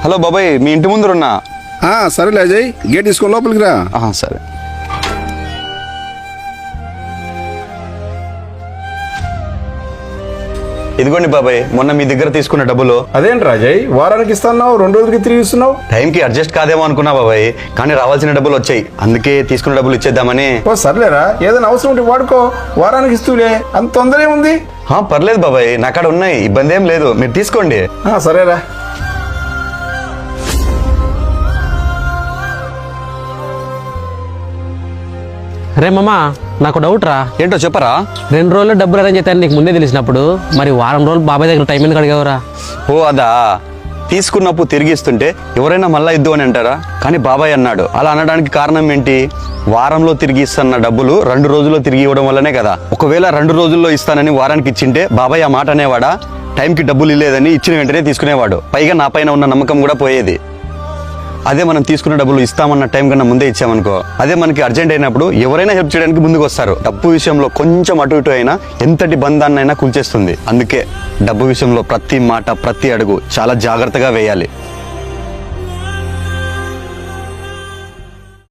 Hello బాబాయ్, మీ ఇంటి ముందరున్నా. సరేలే అజయ్, గేట్ తీసుకొని లోపలికి రా. సరే. ఇదిగోండి బాబాయ్, మొన్న మీ దగ్గర తీసుకున్న డబ్బులు. అదేంటి రాజయ్, వారానికి ఇస్తున్నావు, 2 రోజులకి తిరిగి ఇస్తున్నావు? టైంకి అడ్జస్ట్ కాదేమో అనుకున్నా బాబాయ్, కానీ రావాల్సిన డబ్బులు వచ్చాయి, అందుకే తీసుకున్న డబ్బులు ఇచ్చేద్దామని. సర్లేరా, ఏదైనా అవసరం ఉంటే వాడుకో, వారానికి ఇస్తూలే, అంత తొందర ఏముంది? పర్లేదు బాబాయ్, నా కాడ ఉన్నాయి, ఇబ్బంది ఏం లేదు, మీరు తీసుకోండి. సరేరా. రే మామా, నాకు డౌట్ రా. ఏంటో చెప్పరా. 2 రోజుల్లో డబ్బులు అరేంజ్ అవుతాయని నీకు ముందే తెలిసినప్పుడు మరి వారం రోజులు బాబాయ్ దగ్గర టైం ఎందుకు అడిగావురా? అదా, తీసుకున్నప్పుడు తిరిగి ఇస్తుంటే ఎవరైనా మళ్ళా ఇద్దు అని అంటారా, కానీ బాబాయ్ అన్నాడు. అలా అనడానికి కారణం ఏంటి? వారంలో తిరిగి ఇస్తున్న డబ్బులు 2 రోజుల్లో తిరిగి ఇవ్వడం వల్లనే కదా. ఒకవేళ 2 రోజుల్లో ఇస్తానని వారానికి ఇచ్చింటే బాబాయ్ ఆ మాట అనేవాడా? టైంకి డబ్బులు ఇల్లేదని ఇచ్చిన వెంటనే తీసుకునేవాడు, పైగా నా పైన ఉన్న నమ్మకం కూడా పోయేది. అదే మనం తీసుకున్న డబ్బులు ఇస్తామన్న టైం కన్నా ముందే ఇచ్చామనుకో, అదే మనకి అర్జెంట్ అయినప్పుడు ఎవరైనా హెల్ప్ చేయడానికి ముందుకు వస్తారు. డబ్బు విషయంలో కొంచెం అటు ఇటు అయినా ఎంతటి బంధాన్నైనా కూల్చేస్తుంది. అందుకే డబ్బు విషయంలో ప్రతి మాట, ప్రతి అడుగు చాలా జాగ్రత్తగా వేయాలి.